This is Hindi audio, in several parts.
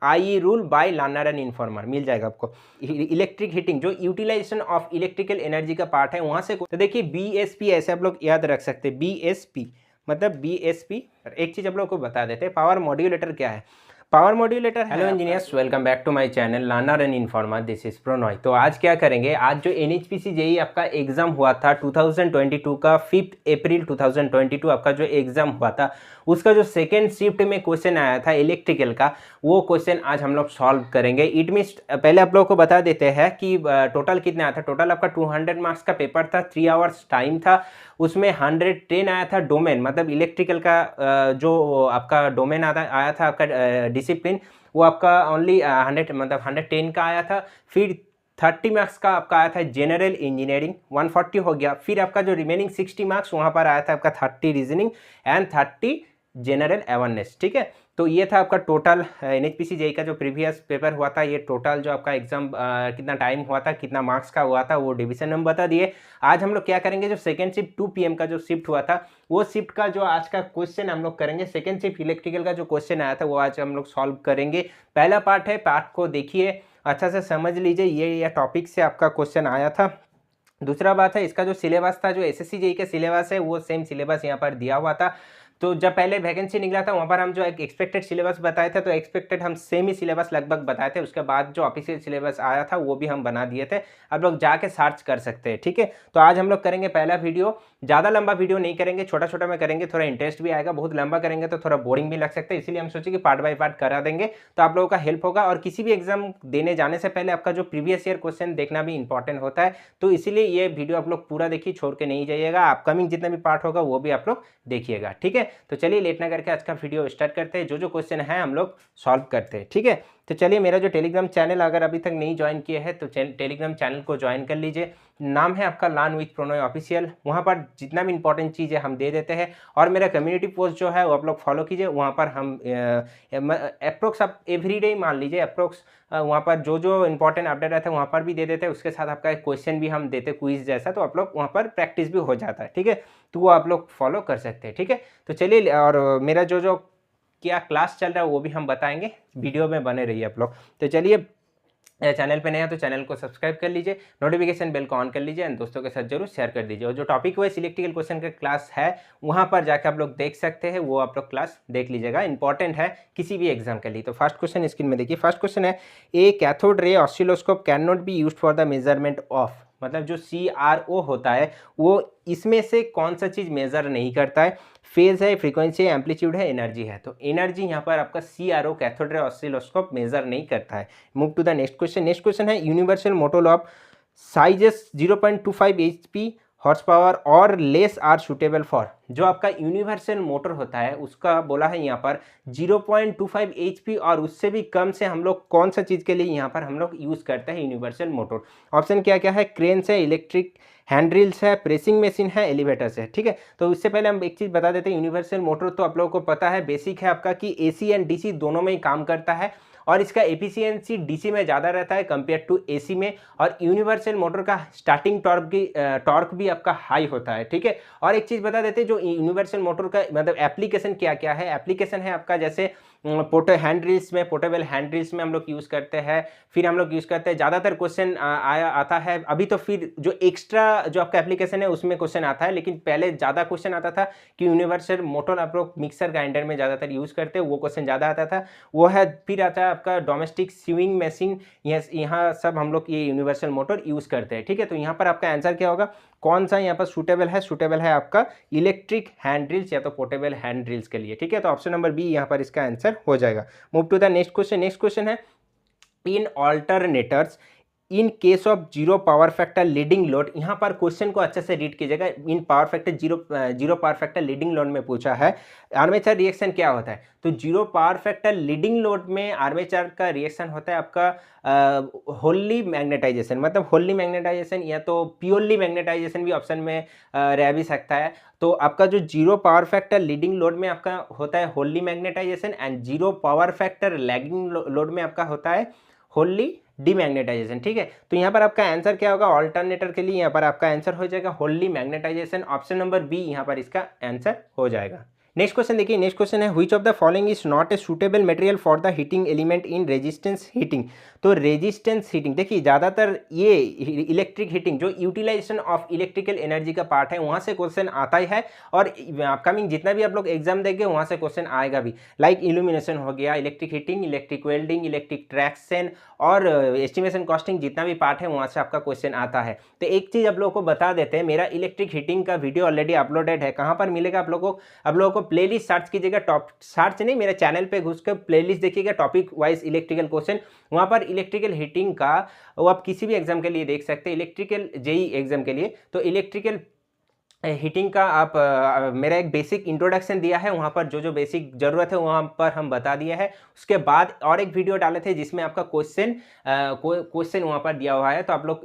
I rule by learner and informer, मिल जाएगा आपको। इलेक्ट्रिक हीटिंग जो यूटिलाइजेशन ऑफ इलेक्ट्रिकल एनर्जी का पार्ट है वहाँ से, तो देखिए BSP ऐसे आप लोग याद रख सकते हैं, BSP मतलब BSP। एक चीज़ आप लोग को बता देते हैं, पावर मॉड्यूलेटर क्या है। Power modulator, hello engineers, welcome back to my channel learner and informer, this is Pronoy. तो आज क्या करेंगे, आज जो NHPC JEE आपका एग्जाम हुआ था 2022 का 5 अप्रैल 2022 आपका जो एग्जाम हुआ था, उसका जो सेकेंड शिफ्ट में क्वेश्चन आया था इलेक्ट्रिकल का, वो क्वेश्चन आज हम लोग सॉल्व करेंगे। इट मीन्स पहले आप लोगों को बता देते हैं कि टोटल कितना आया था। टोटल आपका 200 मार्क्स का पेपर था, 3 आवर्स टाइम था, उसमें 110 आया था डोमेन, मतलब इलेक्ट्रिकल का जो आपका डोमेन आया था आपका डिसिप्लिन, वो आपका ओनली 100 मतलब 110 का आया था। फिर 30 मार्क्स का आपका आया था जनरल इंजीनियरिंग, 140 हो गया। फिर आपका जो रिमेनिंग 60 मार्क्स वहाँ पर आया था आपका 30 रीजनिंग एंड 30 जनरल अवेयरनेस, ठीक है। तो ये था आपका टोटल NHPC JEE का जो प्रीवियस पेपर हुआ था। ये टोटल जो आपका एग्जाम कितना टाइम हुआ था, कितना मार्क्स का हुआ था, वो डिवीजन हम बता दिए। आज हम लोग क्या करेंगे, जो सेकंड शिफ्ट 2 PM का जो शिफ्ट हुआ था, वो शिफ्ट का जो आज का क्वेश्चन हम लोग करेंगे। सेकंड शिफ्ट इलेक्ट्रिकल का जो क्वेश्चन आया था वो आज हम लोग सॉल्व करेंगे। पहला पार्ट है, पार्ट को देखिए अच्छा से समझ लीजिए, ये टॉपिक से आपका क्वेश्चन आया था। दूसरा बात है, इसका जो सिलेबस था, जो SSC JEE का सिलेबस है, वो सेम सिलेबस यहाँ पर दिया हुआ था। तो जब पहले वैकेंसी निकला था वहाँ पर हम जो एक एक्सपेक्टेड सिलेबस बताए थे, तो एक्सपेक्टेड हम सेम ही सिलेबस लगभग बताए थे। उसके बाद जो ऑफिशियल सिलेबस आया था वो भी हम बना दिए थे, आप लोग जाके सर्च कर सकते हैं, ठीक है। तो आज हम लोग करेंगे पहला वीडियो, ज़्यादा लंबा वीडियो नहीं करेंगे, छोटा छोटा में करेंगे, थोड़ा इंटरेस्ट भी आएगा। बहुत लंबा करेंगे तो थोड़ा बोरिंग भी लग सकता है, इसीलिए हम सोचे कि पार्ट बाय पार्ट करा देंगे, तो आप लोगों का हेल्प होगा। और किसी भी एग्जाम देने जाने से पहले आपका जो प्रीवियस ईयर क्वेश्चन देखना भी इंपॉर्टेंट होता है, तो इसीलिए ये वीडियो आप लोग पूरा देखिए, छोड़ के नहीं जाइएगा। अपकमिंग जितना भी पार्ट होगा वो भी आप लोग देखिएगा, ठीक है। तो चलिए लेट ना करके आज का वीडियो स्टार्ट करते हैं। जो क्वेश्चन है हम लोग सॉल्व करते हैं, ठीक है। तो चलिए, मेरा जो टेलीग्राम चैनल अगर अभी तक नहीं ज्वाइन किया है तो टेलीग्राम चैनल को ज्वाइन कर लीजिए। नाम है आपका लर्न विथ प्रोनॉय ऑफिशियल। वहाँ पर जितना भी इंपॉर्टेंट चीज़ है हम दे देते हैं। और मेरा कम्युनिटी पोस्ट जो है वो आप लोग फॉलो कीजिए, वहाँ पर हम अप्रोक्स आप एवरीडे मान लीजिए, अप्रोक्स वहाँ पर जो इंपॉर्टेंट अपडेट रहता है वहाँ पर भी दे देते हैं। उसके साथ आपका एक क्वेश्चन भी हम देते हैं क्विज जैसा, तो आप लोग वहाँ पर प्रैक्टिस भी हो जाता है, ठीक है। तो वो आप लोग फॉलो कर सकते हैं, ठीक है। तो चलिए, और मेरा जो क्या क्लास चल रहा है वो भी हम बताएंगे, वीडियो में बने रहिए आप लोग। तो चलिए, चैनल पे नए हैं तो चैनल को सब्सक्राइब कर लीजिए, नोटिफिकेशन बेल को ऑन कर लीजिए एंड दोस्तों के साथ जरूर शेयर कर दीजिए। और जो टॉपिक वाइज इलेक्ट्रिकल क्वेश्चन का क्लास है वहाँ पर जाकर आप लोग देख सकते हैं, वो आप लोग क्लास देख लीजिएगा, इंपॉर्टेंट है किसी भी एग्जाम के लिए। तो फर्स्ट क्वेश्चन स्क्रीन में देखिए। फर्स्ट क्वेश्चन है, a cathode ray oscilloscope can not be used for the measurement of, मतलब जो CRO होता है वो इसमें से कौन सा चीज़ मेजर नहीं करता है। फेज है, फ्रीक्वेंसी है, एम्पलीट्यूड है, एनर्जी है। तो एनर्जी यहाँ पर आपका CRO cathode ray oscilloscope measure नहीं करता है। Move to the next question. Next question है, universal motor of sizes 0.25 HP horsepower और लेस आर सुटेबल फॉर। जो आपका यूनिवर्सल मोटर होता है उसका बोला है यहाँ पर 0.25 HP और उससे भी कम से हम लोग कौन सा चीज़ के लिए यहाँ पर हम लोग यूज़ करते हैं यूनिवर्सल मोटर। ऑप्शन क्या क्या है, क्रेन्स है, इलेक्ट्रिक हैंडरिल्स है, प्रेसिंग मशीन है, एलिवेटर्स है, ठीक है। तो इससे पहले हम एक चीज़ बता देते हैं, यूनिवर्सल मोटर तो आप लोगों को पता है, बेसिक है आपका कि AC एंड DC दोनों में ही काम करता है और इसका एफिशिएंसी DC में ज़्यादा रहता है कंपेयर टू AC में। और यूनिवर्सल मोटर का स्टार्टिंग टॉर्क भी आपका हाई होता है, ठीक है। और एक चीज़ बता देते हैं, जो यूनिवर्सल मोटर का मतलब एप्लीकेशन क्या क्या है। एप्लीकेशन है आपका जैसे पोर्टेबल हैंड ड्रिल्स में हम लोग यूज़ करते हैं। फिर हम लोग यूज़ करते हैं, ज़्यादातर क्वेश्चन आता है अभी तो, फिर जो एक्स्ट्रा जो आपका एप्लीकेशन है उसमें क्वेश्चन आता है, लेकिन पहले ज़्यादा क्वेश्चन आता था कि यूनिवर्सल मोटर आप लोग मिक्सर ग्राइंडर में ज़्यादातर यूज़ करते हैं, वो क्वेश्चन ज़्यादा आता था, वो है। फिर आता है आपका डोमेस्टिक सीविंग मशीन, यहाँ सब हम लोग ये यूनिवर्सल मोटर यूज़ करते हैं, ठीक है। तो यहाँ पर आपका आंसर क्या होगा, कौन सा यहाँ पर सूटेबल है। सूटेबल है आपका इलेक्ट्रिक हैंड ड्रिल्स या तो पोर्टेबल हैंड ड्रिल्स के लिए, ठीक है। तो ऑप्शन नंबर बी यहाँ पर इसका आंसर हो जाएगा। Move to the next question. Next question है, in alternators in case of zero power factor leading load. यहाँ पर क्वेश्चन को अच्छे से रीड कीजिएगा। In power factor zero power factor leading load में पूछा है आर्मेचर रिएक्शन क्या होता है। तो zero power factor leading load में आर्मेचर का रिएक्शन होता है आपका होली मैग्नेटाइजेशन, मतलब होली मैग्नेटाइजेशन या तो प्योरली मैग्नेटाइजेशन भी ऑप्शन में रह भी सकता है। तो आपका जो zero power factor leading load में आपका होता है Holi magnetization and zero power factor lagging load में आपका होता है होली डीमैग्नेटाइजेशन, ठीक है। तो यहाँ पर आपका आंसर क्या होगा, ऑल्टरनेटर के लिए यहाँ पर आपका आंसर हो जाएगा wholly magnetization. Option number B यहाँ पर इसका आंसर हो जाएगा। नेक्स्ट क्वेश्चन देखिए, नेक्स्ट क्वेश्चन है which of the following is not a suitable material for the heating element in resistance heating. तो रेजिस्टेंस हीटिंग देखिए ज़्यादातर ये इलेक्ट्रिक हीटिंग जो यूटिलाइजेशन ऑफ इलेक्ट्रिकल एनर्जी का पार्ट है वहाँ से क्वेश्चन आता ही है, और अपकमिंग जितना भी आप लोग एग्जाम देंगे वहाँ से क्वेश्चन आएगा भी। लाइक इल्यूमिनेशन हो गया, electric heating, electric welding, electric traction और एस्टिमेशन कॉस्टिंग, जितना भी पार्ट है वहाँ से आपका क्वेश्चन आता है। तो एक चीज़ आप लोगों को बता देते हैं, मेरा इलेक्ट्रिक हीटिंग का वीडियो ऑलरेडी अपलोडेड है। कहाँ पर मिलेगा आप लोगों को प्लेलिस्ट सर्च कीजिएगा, टॉप सर्च नहीं, मेरे चैनल पे घुस कर प्लेलिस्ट देखिएगा, टॉपिक वाइज इलेक्ट्रिकल क्वेश्चन, वहाँ पर इलेक्ट्रिकल हीटिंग का वो आप किसी भी एग्जाम के लिए देख सकते हैं, इलेक्ट्रिकल जेई एग्जाम के लिए। तो इलेक्ट्रिकल हीटिंग का आप मेरा एक बेसिक इंट्रोडक्शन दिया है, वहाँ पर जो जो बेसिक ज़रूरत है वहाँ पर हम बता दिया है। उसके बाद और एक वीडियो डाले थे जिसमें आपका क्वेश्चन वहाँ पर दिया हुआ है, तो आप लोग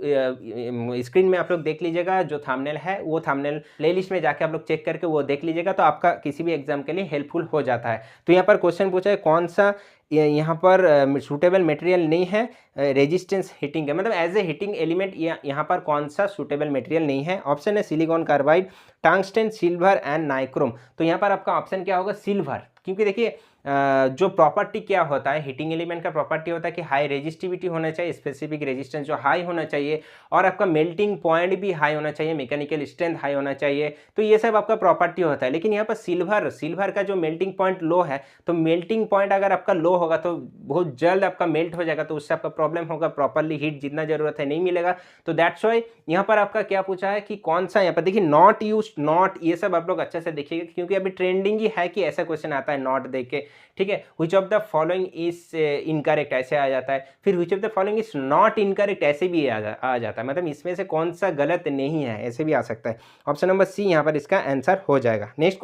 स्क्रीन में आप लोग देख लीजिएगा, जो थंबनेल है वो थंबनेल प्लेलिस्ट में जाके आप लोग चेक करके वो देख लीजिएगा, तो आपका किसी भी एग्जाम के लिए हेल्पफुल हो जाता है। तो यहाँ पर क्वेश्चन पूछा है कौन सा यहाँ पर सूटेबल मटेरियल नहीं है रेजिस्टेंस हीटिंग का, मतलब एज ए हीटिंग एलिमेंट यहाँ पर कौन सा सूटेबल मटेरियल नहीं है। ऑप्शन है silicon carbide, tungsten, silver and nichrome. तो यहाँ पर आपका ऑप्शन क्या होगा, सिल्वर, क्योंकि देखिए जो प्रॉपर्टी क्या होता है, हीटिंग एलिमेंट का प्रॉपर्टी होता है कि हाई रेजिस्टिविटी होना चाहिए, स्पेसिफिक रेजिस्टेंस जो हाई होना चाहिए, और आपका मेल्टिंग पॉइंट भी हाई होना चाहिए, मैकेनिकल स्ट्रेंथ हाई होना चाहिए। तो ये सब आपका प्रॉपर्टी होता है। लेकिन यहाँ पर सिल्वर का जो मेल्टिंग पॉइंट लो है, तो मेल्टिंग पॉइंट अगर आपका लो होगा तो बहुत जल्द आपका मेल्ट हो जाएगा, तो उससे आपका प्रॉब्लम होगा, प्रॉपरली हीट जितना जरूरत है नहीं मिलेगा। तो दैट्स वाई यहाँ पर आपका क्या पूछा है कि कौन सा, यहाँ पर देखिए नॉट यूज, नॉट, ये सब आप लोग अच्छे से देखिएगा, क्योंकि अभी ट्रेंडिंग ही है कि ऐसा क्वेश्चन आता है नॉट देख के, ठीक है। Which of the following is incorrect ऐसे आ जाता है, फिर which of the following is not incorrect ऐसे भी आ जाता है, मतलब इसमें से कौन सा गलत नहीं है ऐसे भी आ सकता है। ऑप्शन नंबर सी यहाँ पर इसका आंसर हो जाएगा। नेक्स्ट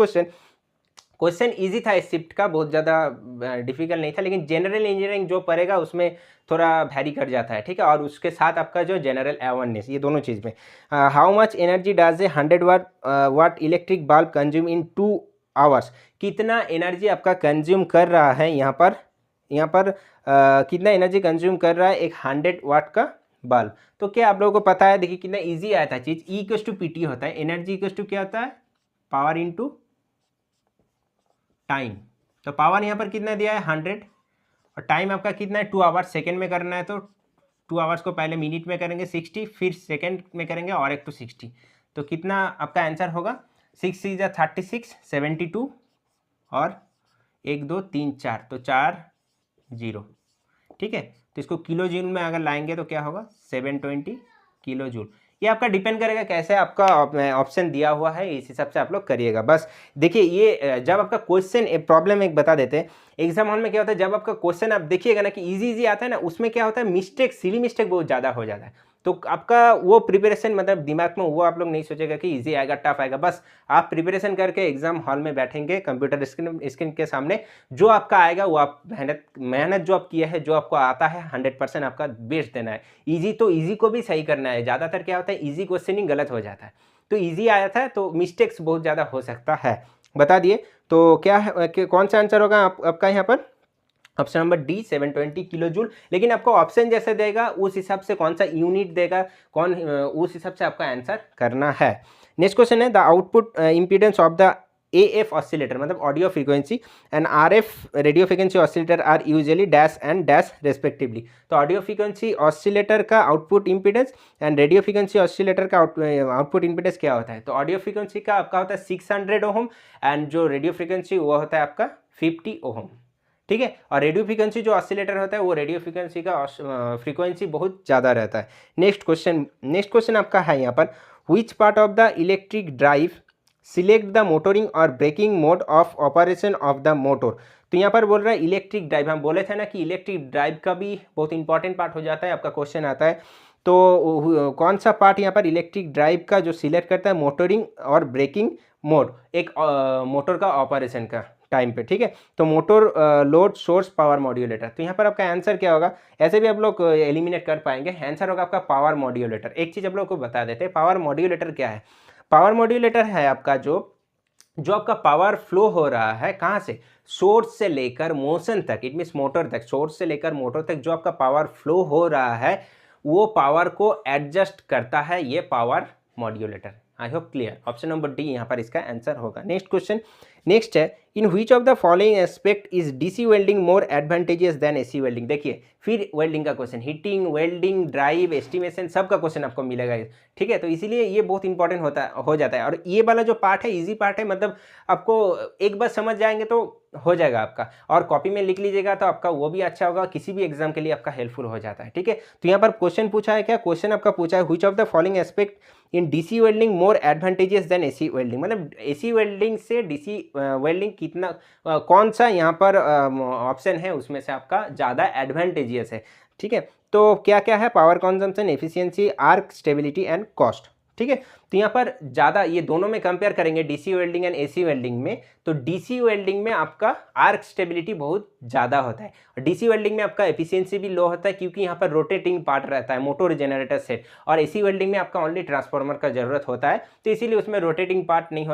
क्वेश्चन इजी था, इस शिफ्ट का बहुत ज़्यादा डिफिकल्ट नहीं था, लेकिन जनरल इंजीनियरिंग जो पड़ेगा उसमें थोड़ा वैरी कर जाता है, ठीक है, और उसके साथ आपका जो जनरल अवेयरनेस, ये दोनों चीज़ में। How much energy does a 100 watt electric bulb consume in 2 hours. कितना एनर्जी आपका कंज्यूम कर रहा है यहाँ पर कितना एनर्जी कंज्यूम कर रहा है एक 100 वाट का बल्ब। तो क्या आप लोगों को पता है, देखिए कितना इजी आया था चीज़, ई इक्वल्स टू पीटी होता है, एनर्जी इक्वल्स टू क्या होता है, पावर इनटू टाइम। तो पावर यहाँ पर कितना दिया है 100, और टाइम आपका कितना है 2 आवर्स, सेकेंड में करना है तो 2 आवर्स को पहले मिनट में करेंगे 60, फिर सेकेंड में करेंगे और एक टू 60। तो कितना आपका आंसर होगा, 6 इज 36, 72 और 1 2 3 4, तो 4 0, ठीक है। तो इसको किलो जूल में अगर लाएंगे तो क्या होगा 720 किलो जूल। ये आपका डिपेंड करेगा कैसे आपका ऑप्शन दिया हुआ है, इस हिसाब से आप लोग करिएगा। बस देखिए ये जब आपका क्वेश्चन प्रॉब्लम एक बता देते हैं, एग्जाम हॉल में क्या होता है, जब आपका क्वेश्चन आप देखिएगा ना कि इजी आता है ना, उसमें क्या होता है मिस्टेक, सिली मिस्टेक बहुत ज़्यादा हो जाता है। तो आपका वो प्रिपरेशन, मतलब दिमाग में वो आप लोग नहीं सोचेगा कि इजी आएगा टफ आएगा, बस आप प्रिपरेशन करके एग्जाम हॉल में बैठेंगे कंप्यूटर स्क्रीन के सामने, जो आपका आएगा वो आप मेहनत जो आप किया है, जो आपको आता है 100% आपका बेस्ट देना है। इजी तो इजी को भी सही करना है, ज़्यादातर क्या होता है इजी क्वेश्चन ही गलत हो जाता है। तो इजी आया था तो मिस्टेक्स बहुत ज़्यादा हो सकता है, बता दिए। तो क्या है, कौन सा आंसर होगा आपका यहाँ पर, option number D 720 kilo joule. लेकिन आपको ऑप्शन जैसे देगा उस हिसाब से कौन सा यूनिट देगा, उस हिसाब से आपका आंसर करना है। नेक्स्ट क्वेश्चन है the output impedance of the AF oscillator, मतलब audio frequency, and RF radio frequency oscillator are usually dash and dash respectively. तो ऑडियो फ्रीक्वेंसी ऑसिलेटर का output impedance and radio frequency oscillator का आउटपुट इम्पीडेंस क्या होता है। तो ऑडियो फ्रीक्वेंसी का आपका होता है 600 ओहम, एंड जो रेडियो फ्रीक्वेंसी वो होता है आपका 50 ओहम, ठीक है। और रेडियो फ्रीक्वेंसी जो ऑसिलेटर होता है वो रेडियो फ्रीक्वेंसी का फ्रीक्वेंसी बहुत ज़्यादा रहता है। नेक्स्ट क्वेश्चन आपका है यहाँ पर, which part of the electric drive select the motoring और braking mode of operation of the motor. तो यहाँ पर बोल रहा है इलेक्ट्रिक ड्राइव, हम बोले थे ना कि इलेक्ट्रिक ड्राइव का भी बहुत इंपॉर्टेंट पार्ट हो जाता है, आपका क्वेश्चन आता है। तो कौन सा पार्ट यहाँ पर इलेक्ट्रिक ड्राइव का जो सिलेक्ट करता है मोटरिंग और ब्रेकिंग मोड, एक मोटर का ऑपरेशन का टाइम पे, ठीक है। तो motor load source power modulator. तो यहाँ पर आपका आंसर क्या होगा, ऐसे भी आप लोग एलिमिनेट कर पाएंगे, आंसर होगा आपका पावर मॉड्यूलेटर। एक चीज़ आप लोग को बता देते हैं, पावर मॉड्यूलेटर क्या है। पावर मॉड्यूलेटर है आपका जो आपका पावर फ्लो हो रहा है कहाँ से, सोर्स से लेकर मोशन तक, इट मीन्स मोटर तक, सोर्स से लेकर मोटर तक जो आपका पावर फ्लो हो रहा है वो पावर को एडजस्ट करता है ये power modulator. I hope clear. Option number D यहाँ पर इसका आंसर होगा। नेक्स्ट है in which of the following aspect is DC welding more advantageous than AC welding. देखिए फिर वेल्डिंग का question, heating, welding, drive, estimation, सब का क्वेश्चन आपको मिलेगा, ठीक है। तो इसीलिए ये बहुत इंपॉर्टेंट हो जाता है। और ये वाला जो पार्ट है इजी पार्ट है, मतलब आपको एक बार समझ जाएंगे तो हो जाएगा आपका, और कॉपी में लिख लीजिएगा तो आपका वो भी अच्छा होगा, किसी भी एग्जाम के लिए आपका हेल्पफुल हो जाता है, ठीक है। तो यहाँ पर क्वेश्चन पूछा है क्या, क्वेश्चन आपका पूछा है which of the following aspect in DC welding more advantageous than AC welding, मतलब एसी वेल्डिंग से डीसी वेल्डिंग कितना कौन सा यहाँ पर ऑप्शन है उसमें से आपका ज़्यादा एडवांटेजियस है, ठीक है। तो क्या क्या है, power consumption, efficiency, arc stability and cost, ठीक है। तो यहाँ पर ज़्यादा ये दोनों में कंपेयर करेंगे DC welding and AC welding में, तो डीसी वेल्डिंग में आपका आर्क स्टेबिलिटी बहुत ज़्यादा होता है, और डीसी वेल्डिंग में आपका एफिशिएंसी भी लो होता है क्योंकि यहाँ पर रोटेटिंग पार्ट रहता है, मोटर जनरेटर सेट, और एसी वेल्डिंग में आपका ओनली ट्रांसफार्मर का ज़रूरत होता है, तो इसीलिए उसमें रोटेटिंग पार्ट नहीं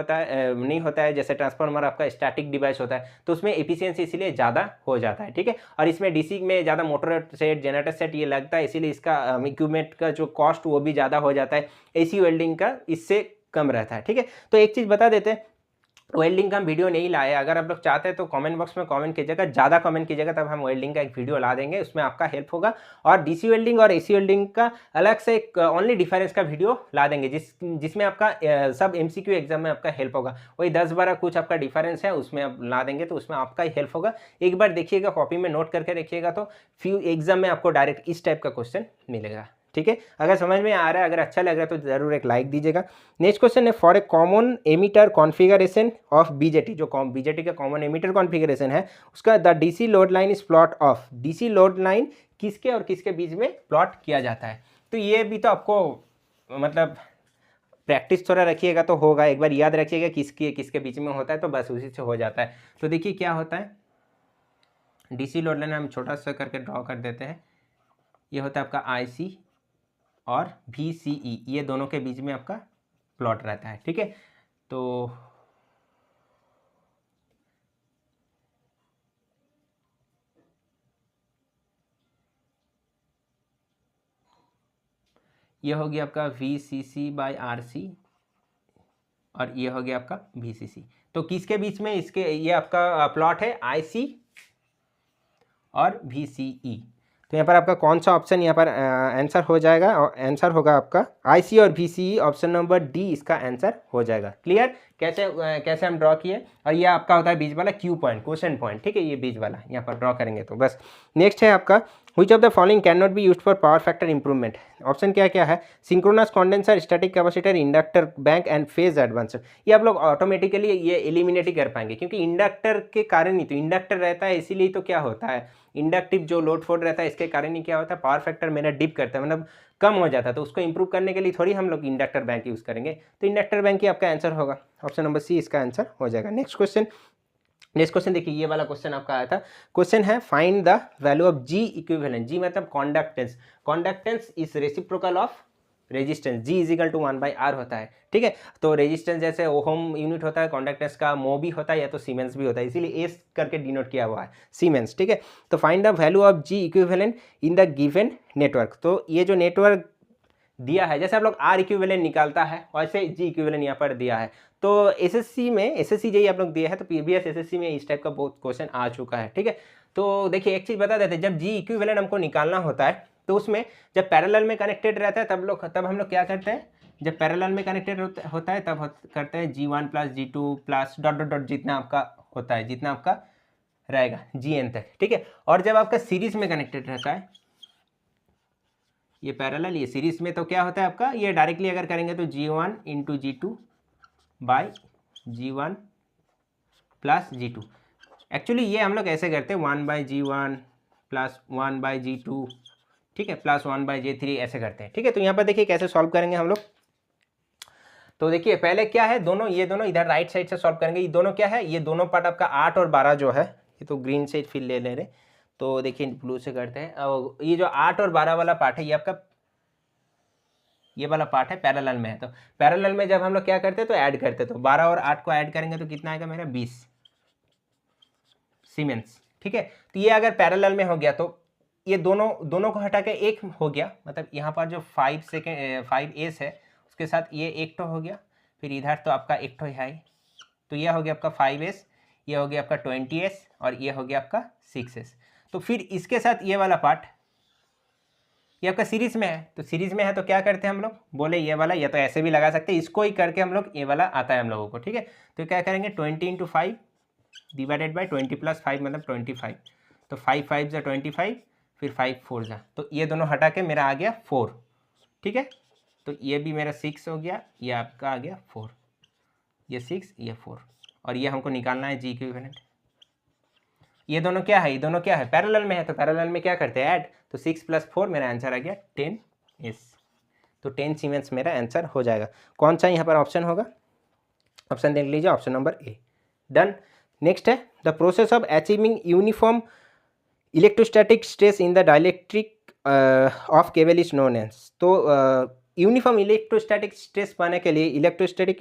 होता है जैसे ट्रांसफार्मर आपका स्टैटिक डिवाइस होता है, तो उसमें एफिशिएंसी इसीलिए ज़्यादा हो जाता है, ठीक है। और इसमें डीसी में ज़्यादा मोटर सेट, जनरेटर सेट ये लगता है, इसीलिए इसका इक्विपमेंट का जो कॉस्ट वो भी ज़्यादा हो जाता है, एसी वेल्डिंग का इससे कम रहता है, ठीक है। तो एक चीज़ बता देते हैं, वेल्डिंग का हम वीडियो नहीं लाए, अगर आप लोग चाहते हैं तो कमेंट बॉक्स में कमेंट कीजिएगा, ज़्यादा कमेंट कीजिएगा, तब हम वेल्डिंग का एक वीडियो ला देंगे, उसमें आपका हेल्प होगा। और डीसी वेल्डिंग और एसी वेल्डिंग का अलग से एक ओनली डिफरेंस का वीडियो ला देंगे जिसमें आपका सब एमसीक्यू एग्जाम में आपका हेल्प होगा, वही 10-12 कुछ आपका डिफरेंस है उसमें आप ला देंगे, तो उसमें आपका ही हेल्प होगा। एक बार देखिएगा, कॉपी में नोट करके रखिएगा, तो फ्यू एग्जाम में आपको डायरेक्ट इस टाइप का क्वेश्चन मिलेगा, ठीक है। अगर समझ में आ रहा है, अगर अच्छा लग रहा है तो जरूर एक लाइक दीजिएगा। नेक्स्ट क्वेश्चन है, for a common ammeter configuration of BJT, जो बीजेटी का कॉमन एमीटर कॉन्फ़िगरेशन है उसका the DC load line is plot of, DC load line किसके और किसके बीच में प्लॉट किया जाता है। तो ये भी तो आपको मतलब प्रैक्टिस थोड़ा रखिएगा तो होगा, एक बार याद रखिएगा किसके बीच में होता है, तो बस उसी से हो जाता है। तो देखिए क्या होता है, डीसी लोड लाइन हम छोटा सा करके ड्रॉ कर देते हैं, ये होता है आपका IC और VCE, ये दोनों के बीच में आपका प्लॉट रहता है, ठीक है। तो ये हो गया आपका VCC/RC और ये हो गया आपका VCC। तो किसके बीच में इसके ये आपका प्लॉट है, IC और VCE। तो यहाँ पर आपका कौन सा ऑप्शन यहाँ पर आंसर हो जाएगा, और आंसर होगा आपका IC और VCE, ऑप्शन नंबर डी इसका आंसर हो जाएगा। क्लियर, कैसे हम ड्रॉ किए, और ये आपका होता है बीच वाला Q पॉइंट, क्वेश्चन पॉइंट, ठीक है, ये बीच वाला यहाँ पर ड्रॉ करेंगे तो बस। नेक्स्ट है आपका which of the following can not be used for power factor improvement. Option क्या क्या है, synchronous condenser, static capacitor, inductor bank and phase advancer. ये आप लोग ऑटोमेटिकली ये एलिमिनेट ही कर पाएंगे, क्योंकि इंडक्टर के कारण ही तो, इंडक्टर रहता है इसीलिए तो क्या होता है, इंडक्टिव जो लोड फोड रहता है इसके कारण ही क्या होता है, पावर फैक्टर मेरा डिप करता है, मतलब कम हो जाता है, तो उसको इंप्रूव करने के लिए थोड़ी हम लोग इंडक्टर बैंक यूज़ करेंगे, तो इंडक्टर बैंक ही आपका आंसर होगा, ऑप्शन नंबर सी इसका आंसर हो जाएगा। नेक्स्ट क्वेश्चन देखिए, ये वाला क्वेश्चन आपका आया था, क्वेश्चन है find the value of G equivalent, G मतलब conductance is reciprocal of resistance, G equal to 1/r होता है, ठीक है। तो रेजिस्टेंस जैसे ओहम यूनिट होता है, कॉन्डक्टेंस का मो भी होता है या तो सीमेंस भी होता है, इसीलिए एस करके डिनोट किया हुआ है सीमेंस, ठीक है। तो find the value of G equivalent in the given network, तो ये जो नेटवर्क दिया है, जैसे आप लोग आर इक्विवेलेंट निकालता है वैसे जी इक्विवेलेंट यहाँ पर दिया है, तो एसएससी जेई आप लोग दिया है, तो पीबीएस एसएससी में इस टाइप का बहुत क्वेश्चन आ चुका है, ठीक है। तो देखिए एक चीज़ बता देते हैं, जब जी इक्विवेलेंट हमको निकालना होता है तो उसमें जब पैरेलल में कनेक्टेड रहता है तब हम लोग क्या करते हैं, जब पैरेलल में कनेक्टेड होता है तब करते हैं G1 plus G2 plus dot dot dot, जितना आपका होता है, जितना आपका रहेगा GN तक, ठीक है। और जब आपका सीरीज में कनेक्टेड रहता है, ये पैरेलल ये सीरीज में, तो क्या होता है आपका, ये डायरेक्टली अगर करेंगे तो G1 into G2 by G1 plus G2। Actually ये हम लोग ऐसे करते हैं 1/G1 प्लस 1/G2, ठीक है, प्लस 1/J3 ऐसे करते हैं, ठीक है। तो यहाँ पर देखिए कैसे सॉल्व करेंगे हम लोग, तो देखिए पहले क्या है, ये दोनों इधर राइट साइड से सॉल्व करेंगे, ये दोनों क्या है, ये दोनों पार्ट आपका 8 और 12 जो है, ये तो ग्रीन से फिर ले रहे, तो देखिए ब्लू से करते हैं, और ये जो 8 और 12 वाला पार्ट है, ये आपका ये वाला पार्ट है पैरेलल में है, तो पैरेलल में जब हम लोग क्या करते हैं तो ऐड करते हैं, तो 12 और 8 को ऐड करेंगे तो कितना आएगा मेरा 20 सीमेंस, ठीक है। तो ये अगर पैरेलल में हो गया तो ये दोनों को हटा के एक हो गया, मतलब यहाँ पर जो 5S है उसके साथ ये एक तो हो गया, फिर इधर तो आपका एक तो है, तो यह हो गया आपका 5S, ये हो गया आपका 20s और ये हो गया आपका 6s। तो फिर इसके साथ ये वाला पार्ट ये आपका सीरीज में है, तो सीरीज में है तो क्या करते हैं हम लोग, बोले ये वाला या तो ऐसे भी लगा सकते हैं, इसको ही करके हम लोग ये वाला आता है हम लोगों को, ठीक है। तो क्या करेंगे 20 × 5 डिवाइडेड बाई 20 + 5 मतलब 25। तो 5 5 × 25, फिर 5 4 × तो ये दोनों हटा के मेरा आ गया 4, ठीक है। तो ये भी मेरा 6 हो गया, ये आपका आ गया 4, ये 6 ये 4, और ये हमको निकालना है जी इक्विवेलेंट। ये दोनों क्या है, ये दोनों क्या है, पैरेलल में है, तो पैरेलल में क्या करते हैं ऐड, तो 6 + 4 मेरा आंसर आ गया 10s। तो 10 सीमेंस मेरा आंसर हो जाएगा। कौन सा यहाँ पर ऑप्शन होगा, ऑप्शन देख लीजिए, option number A. Done. Next है the process of achieving uniform electrostatic stress in the dielectric of cable is known as. तो यूनिफॉर्म इलेक्ट्रोस्टैटिक स्ट्रेस पाने के लिए,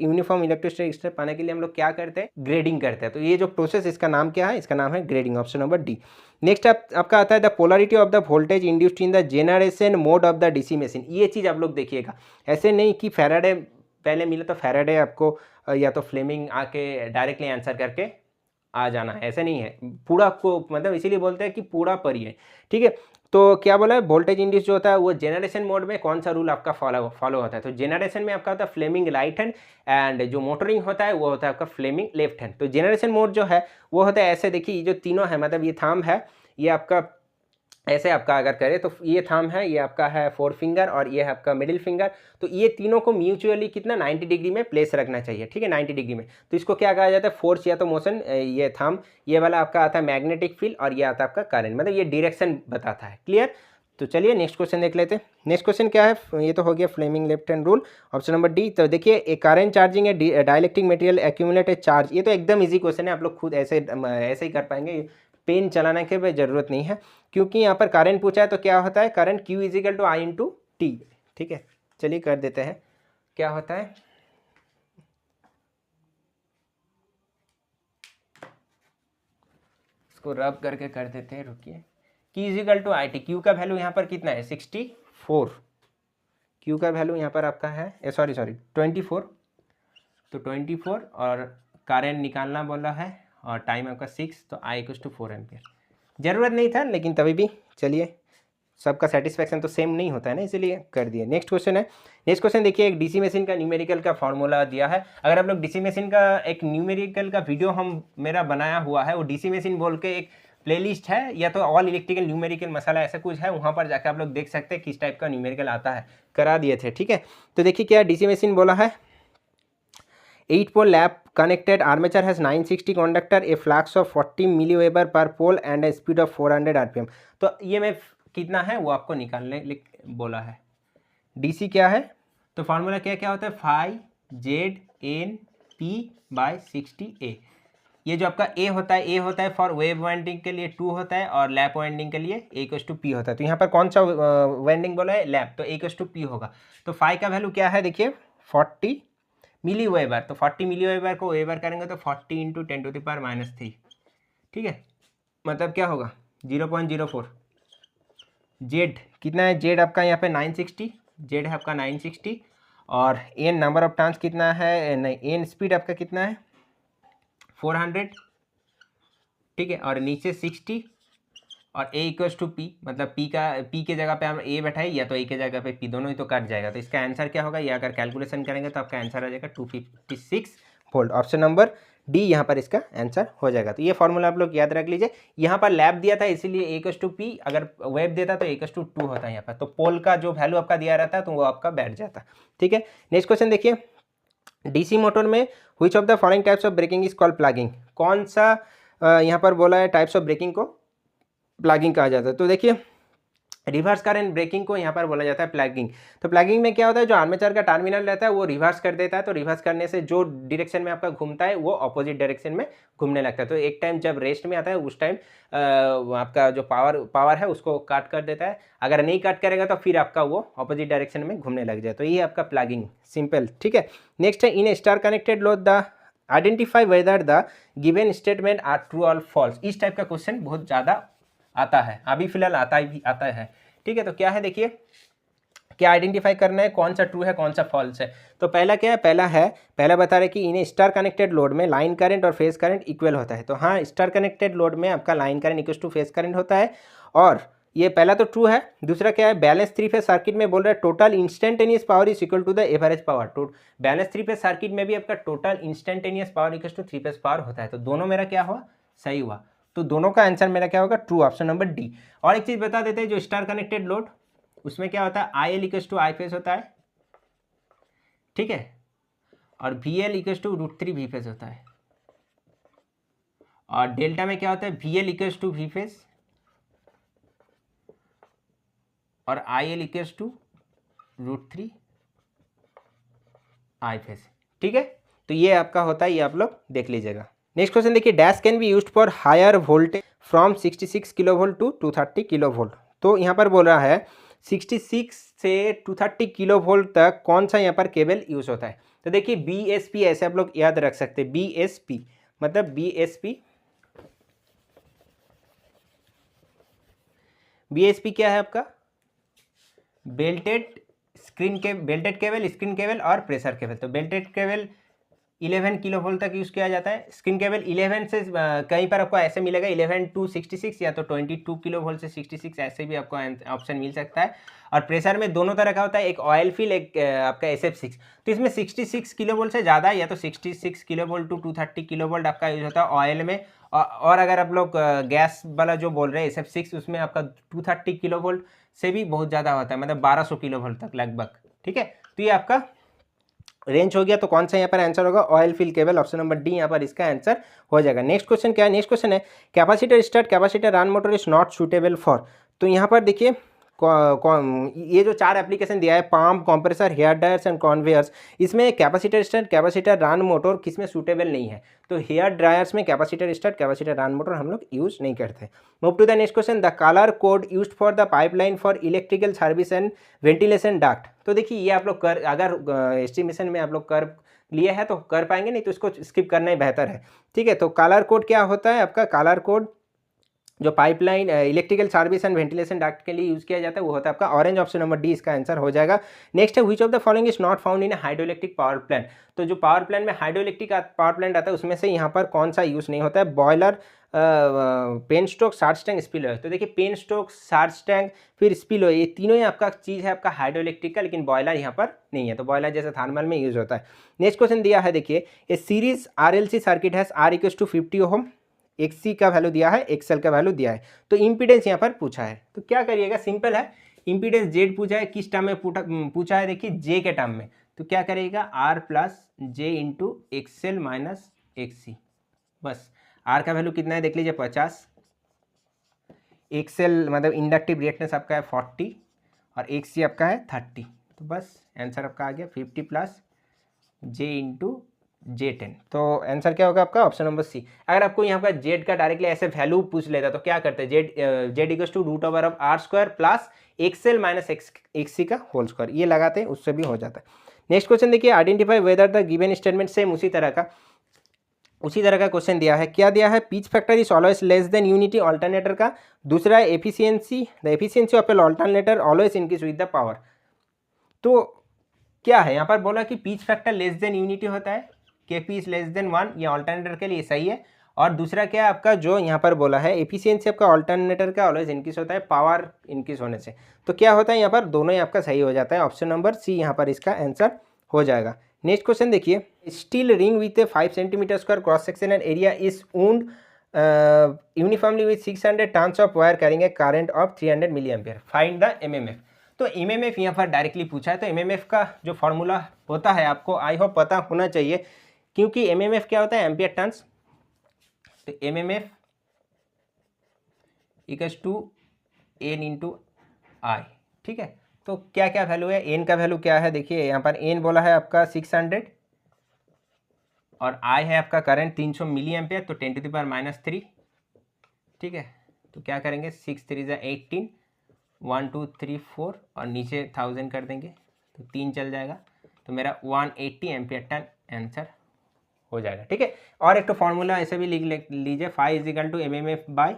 यूनिफॉर्म इलेक्ट्रोस्टैटिक स्ट्रेस पाने के लिए हम लोग क्या करते हैं, ग्रेडिंग करते हैं। तो ये जो प्रोसेस, इसका नाम क्या है, इसका नाम है grading, option number D. Next आपका आता है the polarity of the voltage induced in the generation mode of the DC machine. ये चीज़ आप लोग देखिएगा, ऐसे नहीं कि फैराडे पहले मिले तो फैराडे आपको या तो फ्लेमिंग आके डायरेक्टली आंसर करके आ जाना है, ऐसे नहीं है। पूरा आपको मतलब इसीलिए बोलते हैं कि पूरा पढ़िए, ठीक है। तो क्या बोला है, वोल्टेज इंड्यूस जो होता है वो जेनरेशन मोड में कौन सा रूल आपका फॉलो होता है, तो जेनरेशन में आपका होता है फ्लेमिंग राइट हैंड, एंड जो मोटरिंग होता है वो होता है आपका फ्लेमिंग लेफ्ट हैंड। तो जेनरेशन मोड जो है वो होता है ऐसे, देखिए ये जो तीनों है, मतलब ये थंब है, ये आपका ऐसे आपका अगर करे तो ये थंब है, ये आपका है 4 फिंगर और ये है आपका मिडिल फिंगर। तो ये तीनों को म्यूचुअली कितना 90 डिग्री में प्लेस रखना चाहिए, ठीक है, 90 डिग्री में। तो इसको क्या कहा जाता है, फोर्स या तो मोशन। ये थंब, ये वाला आपका आता है मैग्नेटिक फील्ड और ये आता है आपका करंट, मतलब ये डायरेक्शन बताता है। क्लियर। तो चलिए नेक्स्ट क्वेश्चन देख लेते हैं। नेक्स्ट क्वेश्चन क्या है, ये तो हो गया Fleming left hand rule, option number D. तो देखिए ए करंट चार्जिंग है dielectric material accumulate a charge. ये तो एकदम इजी क्वेश्चन है, आप लोग खुद ऐसे ही कर पाएंगे, पेन चलाने की भी जरूरत नहीं है, क्योंकि यहाँ पर करंट पूछा है। तो क्या होता है, करंट Q = I × T, ठीक है। चलिए कर देते हैं, क्या होता है, इसको रब करके कर देते हैं, रुकिए। Q = IT, Q का वैल्यू यहाँ पर कितना है 64, Q का वैल्यू यहाँ पर आपका है सॉरी 24। तो 24 और करंट निकालना बोला है और टाइम आपका 6, तो I = 4 एम्पियर। ज़रूरत नहीं था लेकिन तभी भी चलिए, सबका सेटिस्फैक्शन तो सेम नहीं होता है ना, इसीलिए कर दिए। नेक्स्ट क्वेश्चन है, नेक्स्ट क्वेश्चन देखिए, एक डीसी मशीन का न्यूमेरिकल का फॉर्मूला दिया है। अगर आप लोग डीसी मशीन का एक न्यूमेरिकल का वीडियो हम मेरा बनाया हुआ है, वो डीसी मशीन बोल के एक प्लेलिस्ट है, या तो ऑल इलेक्ट्रिकल न्यूमेरिकल मसाला ऐसा कुछ है, वहाँ पर जाकर आप लोग देख सकते हैं किस टाइप का न्यूमेरिकल आता है, करा दिए थे, ठीक है। तो देखिए क्या डीसी मशीन बोला है, 8 pole lap connected armature has 960 conductor, a flux of 40 milliweber per pole and a speed of 400 rpm। तो ये मैं कितना है वो आपको निकालने बोला है। डीसी क्या है, तो फार्मूला क्या क्या होता है, 5ZNP/60A। ये जो आपका A होता है फॉर वेव वाइंडिंग के लिए 2 होता है, और लैप वाइंडिंग के लिए A = P होता है। तो यहाँ पर कौन सा वाइंडिंग बोला है, लैप, तो A = P होगा। तो फाई का वैल्यू क्या है, देखिए 40 मिलीवेबर। तो 40 मिलीवेबर को वेबर करेंगे तो 40 × 10⁻³ ठीक है, मतलब क्या होगा 0.04। जेड कितना है, जेड आपका यहाँ पे 960, जेड है आपका 960, और एन नंबर ऑफ टर्न्स कितना है, नहीं एन स्पीड आपका कितना है 400, ठीक है, और नीचे 60, और A = P, मतलब P के जगह पे हम A बैठाए या तो A के जगह पे P, दोनों ही तो कट जाएगा। तो इसका आंसर क्या होगा, ये अगर कैलकुलेशन करेंगे तो आपका आंसर आ जाएगा 256 वोल्ट। ऑप्शन नंबर डी यहाँ पर इसका आंसर हो जाएगा। तो ये फॉर्मूला आप लोग याद रख लीजिए। यहाँ पर लैप दिया था इसीलिए A = P, अगर वेव देता तो A = 2 होता है यहाँ पर। तो पोल का जो वैल्यू आपका दिया रहता है तो वो आपका बैठ जाता, ठीक है। नेक्स्ट क्वेश्चन देखिए, डीसी मोटर में which of the following types of braking is called plugging. कौन सा यहाँ पर बोला है टाइप्स ऑफ ब्रेकिंग को प्लगिंग कहा जाता है। तो देखिए रिवर्स करंट ब्रेकिंग को यहाँ पर बोला जाता है प्लगिंग। तो प्लगिंग में क्या होता है, जो आर्मेचर का टर्मिनल रहता है वो रिवर्स कर देता है, तो रिवर्स करने से जो डायरेक्शन में आपका घूमता है वो ऑपोजिट डायरेक्शन में घूमने लगता है। तो एक टाइम जब रेस्ट में आता है उस टाइम आपका जो पावर है उसको काट कर देता है, अगर नहीं काट करेगा तो फिर आपका वो ऑपोजिट डायरेक्शन में घूमने लग जाए। तो ये आपका प्लगिंग, सिंपल, ठीक है। नेक्स्ट है in a star connected load the identify whether the given statement are true और फॉल्स। इस टाइप का क्वेश्चन बहुत ज़्यादा आता है, अभी फिलहाल आता है, ठीक है। तो क्या है देखिए, क्या आइडेंटिफाई करना है, कौन सा ट्रू है कौन सा फॉल्स है। तो पहला क्या है, पहला बता रहे कि इन्हें स्टार कनेक्टेड लोड में लाइन करंट और फेज करंट इक्वल होता है। तो हाँ, स्टार कनेक्टेड लोड में आपका line current equal two phase current होता है, और ये पहला तो ट्रू है। दूसरा क्या है, बैलेंस थ्री फेज सर्किट में बोल रहा है total instantaneous power is equal to the average power. तो बैलेंस थ्री फेज सर्किट में भी आपका total instantaneous power equal to three phase power होता है। तो दोनों मेरा क्या हुआ, सही हुआ। तो दोनों का आंसर मेरा क्या होगा, ट्रू, ऑप्शन नंबर डी। और एक चीज बता देते हैं, जो स्टार कनेक्टेड लोड उसमें क्या होता है, I L equal to I phase होता है, ठीक है, और V L equal to √3 V phase होता है, और डेल्टा में क्या होता है, V L equal to V phase और I L equal to √3 I phase, ठीक है। तो ये आपका होता है, ये आप लोग देख लीजिएगा। नेक्स्ट क्वेश्चन देखिए, dash can be used for higher voltage from 66 kilo volt to 230 kilo volt. तो यहाँ पर बोल रहा है 66 से 230 किलो वोल्ट तक कौन सा यहाँ पर केबल यूज होता है। तो देखिए BSP ऐसे आप लोग याद रख सकते हैं, BSP मतलब BSP क्या है आपका, बेल्टेड केबल, स्क्रीन केबल और प्रेशर केबल। तो बेल्टेड केबल 11 किलो वोल्ट तक यूज़ किया जाता है, स्क्रीन केबल 11 से कहीं पर आपको ऐसे मिलेगा 11 टू 66, या तो 22 किलो वोल्ट से 66, ऐसे भी आपको ऑप्शन मिल सकता है। और प्रेशर में दोनों तरह का होता है, एक ऑयल फिल, एक आपका SF6। तो इसमें 66 किलो वोल्ट से ज़्यादा, या तो 66 kilo volt to 230 kilo volt आपका यूज होता है ऑयल में। और अगर आप लोग गैस वाला जो बोल रहे हैं SF6, उसमें आपका 230 किलो वोल्ट से भी बहुत ज़्यादा होता है, मतलब 1200 किलो वोल्ट तक लगभग, ठीक है। तो ये आपका रेंज हो गया। तो कौन सा यहाँ पर आंसर होगा, oil fill cable, option number D यहाँ पर इसका आंसर हो जाएगा। नेक्स्ट क्वेश्चन क्या है, नेक्स्ट क्वेश्चन है capacitor start capacitor run motor is not suitable for. तो यहाँ पर देखिए ये जो 4 एप्लीकेशन दिया है, pump, compressor, hair dryers and conveyors, इसमें capacitor start capacitor run motor किसमें सूटेबल नहीं है। तो हेयर ड्रायर्स में capacitor start capacitor run motor हम लोग यूज नहीं करते। Move to the next question, the colour code used for the pipeline for electrical service and ventilation duct. तो देखिए ये आप लोग कर, अगर एस्टिमेशन में आप लोग कर लिए हैं तो कर पाएंगे, नहीं तो इसको स्किप करना ही बेहतर है, ठीक है। तो कलर कोड क्या होता है आपका, कलर कोड जो pipeline electrical service and ventilation duct के लिए यूज किया जाता है वो होता है आपका ऑरेंज, ऑप्शन नंबर डी इसका आंसर हो जाएगा। नेक्स्ट है which of the following is not found in hydro electric power plant. तो जो पावर प्लांट में हाइड्रो इलेक्ट्रिक पावर प्लांट आता है उसमें से यहाँ पर कौन सा यूज नहीं होता है, boiler, pen stroke, short tank, spillway. तो देखिए पेन स्ट्रोक, शार्ट टैंक, फिर स्पिलवे, ये तीनों ही आपका चीज़ है आपका हाइड्रो इलेक्ट्रिक का, लेकिन बॉयलर यहाँ पर नहीं है। तो बॉयलर जैसे थर्मल में यूज होता है। नेक्स्ट क्वेश्चन दिया है देखिए, a series RLC circuit has R equals to 50 ohm, XC का वैल्यू दिया है, XL का वैल्यू दिया है। तो इम्पीडेंस यहाँ पर पूछा है, तो क्या करिएगा, सिंपल है, इम्पीडेंस Z पूछा है, किस टर्म में पूछा है, देखिए J के टर्म में। तो क्या करेगा, R plus J into XL minus XC, बस। R का वैल्यू कितना है देख लीजिए 50, XL मतलब इंडक्टिव रिएक्टेंस आपका है 40 और XC आपका है 30। तो बस आंसर आपका आ गया 50 प्लस J इंटू J10। तो आंसर क्या होगा आपका, ऑप्शन नंबर सी। अगर आपको यहाँ पर जेड का डायरेक्टली ऐसे वैल्यू पूछ लेता तो क्या करते हैं, Z equals to √R² plus XL minus XC का होल स्क्वायर, ये लगाते हैं, उससे भी हो जाता है। नेक्स्ट क्वेश्चन देखिए, identify whether the given statement, same उसी तरह का क्वेश्चन दिया है। क्या दिया है, pitch factor is always less than unity alternator का। दूसरा है efficiency, the efficiency of an alternator always increase with the power. तो क्या है यहाँ पर बोला कि pitch factor less than unity होता है, KP इज लेस देन 1, ये ऑल्टरनेटर के लिए सही है। और दूसरा क्या है आपका, जो यहाँ पर बोला है एफिशिएंसी आपका ऑल्टरनेटर का ऑलवेज इंक्रीज होता है पावर इंक्रीज होने से। तो क्या होता है यहाँ पर, दोनों ही आपका सही हो जाता है, ऑप्शन नंबर सी यहाँ पर इसका आंसर हो जाएगा। नेक्स्ट क्वेश्चन देखिए, steel ring with a 5 centimetre square cross section and area is wound uniformly with 600 turns of wire carrying a current of 300 milli ampere, find the MMF। तो MMF यहाँ पर डायरेक्टली पूछा है। तो MMF का जो फॉर्मूला होता है आपको आई होप पता होना चाहिए, क्योंकि MMF क्या होता है, एम्पियर टर्न्स। तो MMF equals to N into I, ठीक है। तो क्या क्या वैल्यू है, N का वैल्यू क्या है, देखिए यहाँ पर N बोला है आपका 600 और I है आपका करंट 300 मिली एम्पियर, तो 10⁻³ ठीक है। तो क्या करेंगे, 6 3 18, 1 2 3 4 और नीचे 1000 कर देंगे तो 3 चल जाएगा। तो मेरा 180 एम्पियर टन आंसर हो जाएगा, ठीक है। और एक तो फॉर्मूला ऐसे भी लिख लीजिए, phi is equal to MMF by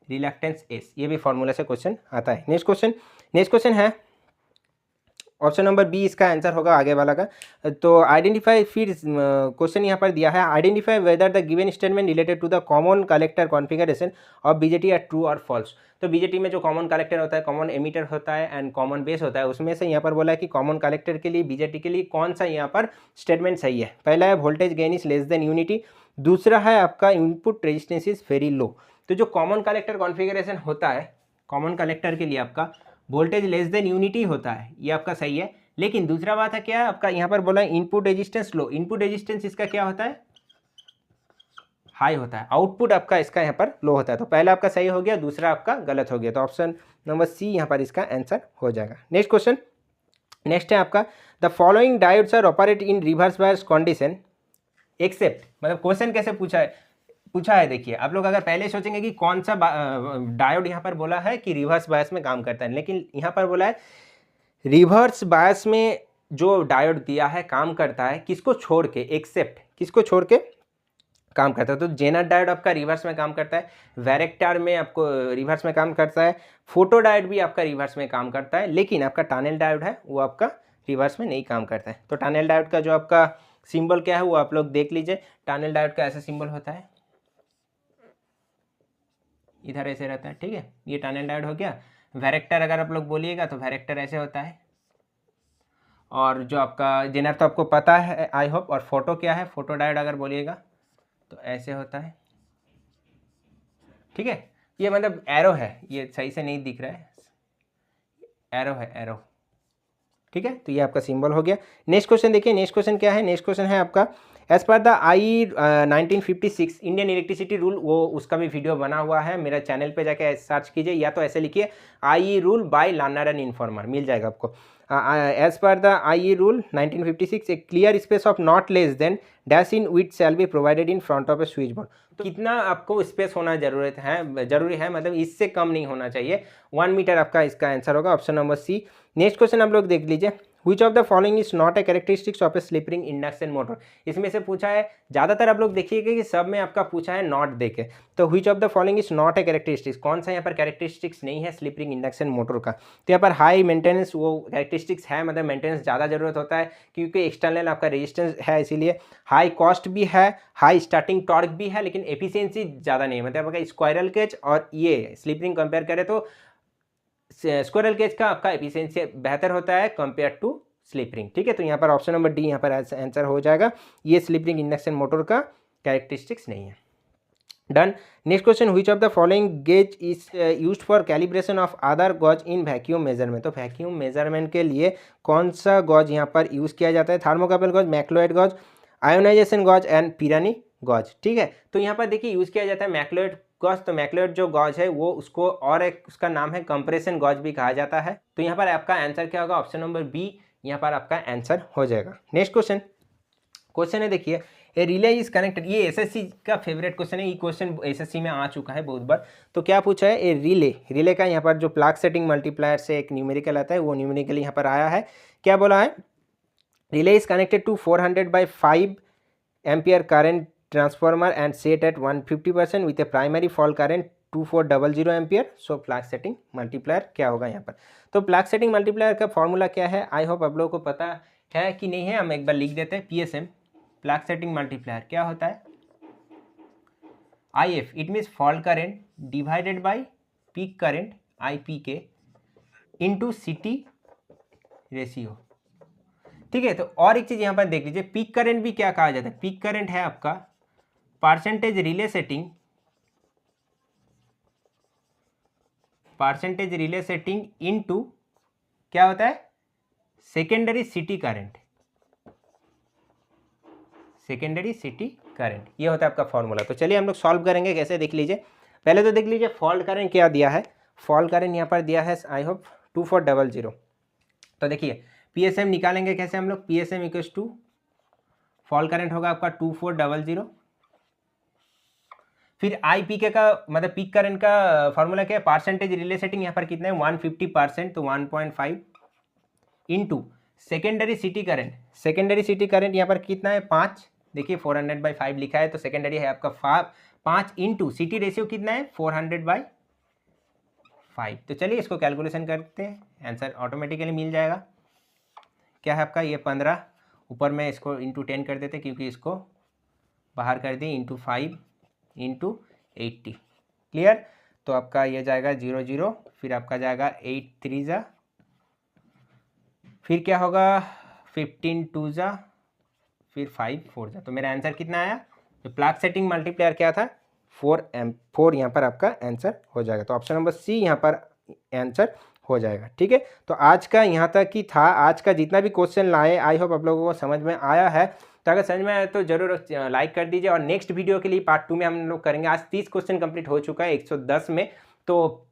reluctance S, ये भी फॉर्मूला से क्वेश्चन आता है। नेक्स्ट क्वेश्चन है ऑप्शन नंबर बी इसका आंसर होगा आगे वाला का। तो आइडेंटिफाई, फिर क्वेश्चन यहाँ पर दिया है identify whether the given statement related to the common collector configuration of BJT are true और फॉल्स। तो बीजेटी में जो कॉमन कलेक्टर होता है, कॉमन एमिटर होता है एंड कॉमन बेस होता है, उसमें से यहाँ पर बोला है कि कॉमन कलेक्टर के लिए बीजेटी के लिए कौन सा यहाँ पर स्टेटमेंट सही है। पहला है voltage gain is less than unity, दूसरा है आपका input resistance is very low. तो जो कॉमन कलेक्टर कॉन्फ़िगरेशन होता है, कॉमन कलेक्टर के लिए आपका वोल्टेज लेस देन यूनिटी होता है, ये आपका सही है। लेकिन दूसरा बात है क्या है आपका, यहाँ पर बोला है इनपुट रेजिस्टेंस लो। इनपुट रेजिस्टेंस इसका क्या होता है, हाई होता है। आउटपुट आपका इसका यहाँ पर लो होता है। तो पहला आपका सही हो गया, दूसरा आपका गलत हो गया। तो ऑप्शन नंबर सी यहाँ पर इसका आंसर हो जाएगा। नेक्स्ट क्वेश्चन, नेक्स्ट है आपका the following diodes are operate in reverse bias condition except. मतलब क्वेश्चन कैसे पूछा है देखिए, आप लोग अगर पहले सोचेंगे कि कौन सा डायोड यहाँ पर बोला है कि रिवर्स बायस में काम करता है, लेकिन यहाँ पर बोला है रिवर्स बायस में जो डायोड दिया है काम करता है किसको छोड़ के, एक्सेप्ट किसको छोड़ के काम करता है। तो जेनर डायोड आपका रिवर्स में काम करता है, वैरेक्टर में आपको रिवर्स में काम करता है, फोटो डायोड भी आपका रिवर्स में काम करता है, लेकिन आपका टनल डायोड है वो आपका रिवर्स में नहीं काम करता है। तो टनल डायोड का जो आपका सिंबल क्या है वो आप लोग देख लीजिए। टनल डायोड का ऐसा सिंबल होता है, इधर ऐसे रहता है, ठीक है, ये टनल डायोड हो गया। वैरेक्टर अगर आप लोग बोलिएगा तो वैरेक्टर ऐसे होता है, और जो आपका जेनर तो आपको पता है आई होप। और फोटो क्या है, फोटो डायोड अगर बोलिएगा तो ऐसे होता है, ठीक है। ये मतलब एरो है, ये सही से नहीं दिख रहा है, एरो है, एरो, ठीक है। तो ये आपका सिंबल हो गया। नेक्स्ट क्वेश्चन देखिए, नेक्स्ट क्वेश्चन क्या है, नेक्स्ट क्वेश्चन है आपका as per the I 1956 Indian electricity rule, वो उसका भी वीडियो बना हुआ है, मेरा चैनल पे जाके सर्च कीजिए, या तो ऐसे लिखिए I rule by learner and informer, मिल जाएगा आपको। As per the I rule 1956 a clear space of not less than dash in with shall be provided in front of a switchboard. तो कितना आपको स्पेस होना जरूरी है, मतलब इससे कम नहीं होना चाहिए। 1 मीटर आपका इसका आंसर होगा, option number C. Next question आप लोग देख लीजिए, Which of the following is not a characteristics of a slip ring induction motor। इसमें से पूछा है, ज़्यादातर आप लोग देखिएगा कि सब में आपका पूछा है नॉट देके। तो which of the following is not a characteristics, कौन सा यहाँ पर कैरेक्टरिस्टिक्स नहीं है स्लिप रिंग इंडक्शन मोटर का। तो यहाँ पर हाई मेंटेनेंस वो कैरेक्टरिस्टिक्स है, मतलब मेंटेनेंस ज़्यादा जरूरत होता है क्योंकि एक्सटर्नल आपका रेजिस्टेंस है, इसीलिए हाई कॉस्ट भी है, हाई स्टार्टिंग टॉर्क भी है, लेकिन एफिशिएंसी ज़्यादा नहीं है। मतलब आपका स्क्वायरल केज और ये स्लिप रिंग कंपेयर करें तो स्क्वायरल केज का आपका एफिशिएंसी बेहतर होता है कंपेयर टू स्लिप रिंग, ठीक है। तो यहाँ पर ऑप्शन नंबर डी यहाँ पर आंसर हो जाएगा, ये स्लिप रिंग इंडक्शन मोटर का कैरेक्टरिस्टिक्स नहीं है। Done. Next question, which of the following gauge is used for calibration of other gauge in vacuum measurement. तो वैक्यूम मेजरमेंट के लिए कौन सा गॉज यहाँ पर यूज़ किया जाता है, thermocouple gauge, McLeod gauge, ionisation gauge and Pirani gauge, ठीक है। तो यहाँ पर देखिए यूज़ किया जाता है मैक्लोइड गॉज। तो मैक्लोइड जो गॉज है वो उसको और एक उसका नाम है कंप्रेशन गॉज भी कहा जाता है। तो यहाँ पर आपका आंसर क्या होगा, ऑप्शन नंबर बी यहाँ पर आपका आंसर हो जाएगा। नेक्स्ट क्वेश्चन है देखिए, ए रिले इज कनेक्टेड। ये एसएससी का फेवरेट क्वेश्चन है, ये क्वेश्चन एसएससी में आ चुका है बहुत बार। तो क्या पूछा है, ए रिले का यहाँ पर जो प्लग सेटिंग मल्टीप्लायर से एक न्यूमेरिकल आता है वो न्यूमेरिकल यहाँ पर आया है। क्या बोला है, relay is connected to 400/5 ampere current transformer and set at 150% with a primary fall current 2400 ampere. So plug setting multiplier क्या होगा यहाँ पर। तो प्लग सेटिंग मल्टीप्लायर का फॉर्मूला क्या है, आई होप आप लोगों को पता है कि नहीं है, हम एक बार लिख देते हैं। PSM प्लग सेटिंग मल्टीप्लायर क्या होता है, IF it means fall current divided by peak current IPK into CT ratio, ठीक है। तो और एक चीज़ यहाँ पर देख लीजिए, पीक करेंट भी क्या कहा जाता है, पीक करेंट है आपका परसेंटेज रिले सेटिंग इनटू क्या होता है, सेकेंडरी सिटी करंट, ये होता है आपका फॉर्मूला। तो चलिए हम लोग सॉल्व करेंगे कैसे, देख लीजिए। पहले तो देख लीजिए फॉल्ट करंट क्या दिया है, फॉल्ट करंट यहाँ पर दिया है आई होप 2400। तो देखिए PSM निकालेंगे कैसे हम लोग, PSM equals to fault current होगा आपका 2400, फिर IPK का मतलब पीक करंट का फॉर्मूला क्या है, परसेंटेज रिले सेटिंग यहाँ पर कितना है 150%, तो 1.5 इंटू सेकेंडरी सिटी करंट यहाँ पर कितना है 5, देखिए 400/5 लिखा है, तो सेकेंडरी है आपका 5 इंटू सिटी रेशियो कितना है 400/5। तो चलिए इसको कैलकुलेशन करते हैं, आंसर ऑटोमेटिकली मिल जाएगा। क्या है आपका ये 15, ऊपर में इसको इंटू 10 कर देते क्योंकि इसको बाहर कर दिए, इंटू 5 इंटू 80। क्लियर? तो आपका ये जाएगा 0 0, फिर आपका जाएगा 8 3 जा, फिर क्या होगा 15 2 जा, फिर 5 4 जा। तो मेरा आंसर कितना आया? तो प्लग सेटिंग मल्टीप्लायर क्या था? 4 यहाँ पर आपका आंसर हो जाएगा। तो ऑप्शन नंबर सी यहाँ पर आंसर हो जाएगा। ठीक है, तो आज का यहाँ तक ही था। आज का जितना भी क्वेश्चन लाए, आई होप आप लोगों को समझ में आया है। तो अगर समझ में आया तो जरूर लाइक कर दीजिए, और नेक्स्ट वीडियो के लिए पार्ट 2 में हम लोग करेंगे। आज 30 क्वेश्चन कंप्लीट हो चुका है 110 में, तो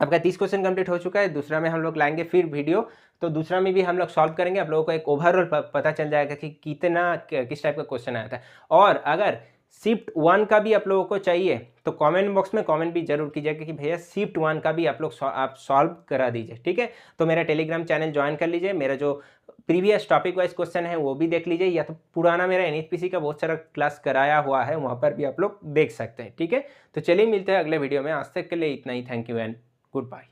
आपका 30 क्वेश्चन कंप्लीट हो चुका है। दूसरा में हम लोग लाएंगे फिर वीडियो, तो दूसरा में भी हम लोग सॉल्व करेंगे। आप लोगों को एक ओवरऑल पता चल जाएगा कि कितना किस टाइप का क्वेश्चन आया था। और अगर शिफ्ट 1 का भी आप लोगों को चाहिए तो कमेंट बॉक्स में कमेंट भी जरूर कीजिएगा कि भैया शिफ्ट 1 का भी आप लोग आप सॉल्व करा दीजिए। ठीक है, तो मेरा टेलीग्राम चैनल ज्वाइन कर लीजिए, मेरा जो प्रीवियस टॉपिक वाइज क्वेश्चन है वो भी देख लीजिए, या तो पुराना मेरा एनएचपीसी का बहुत सारा क्लास कराया हुआ है, वहाँ पर भी आप लोग देख सकते हैं। ठीक है, तो चलिए मिलते हैं अगले वीडियो में। आज तक के लिए इतना ही। Thank you and good bye.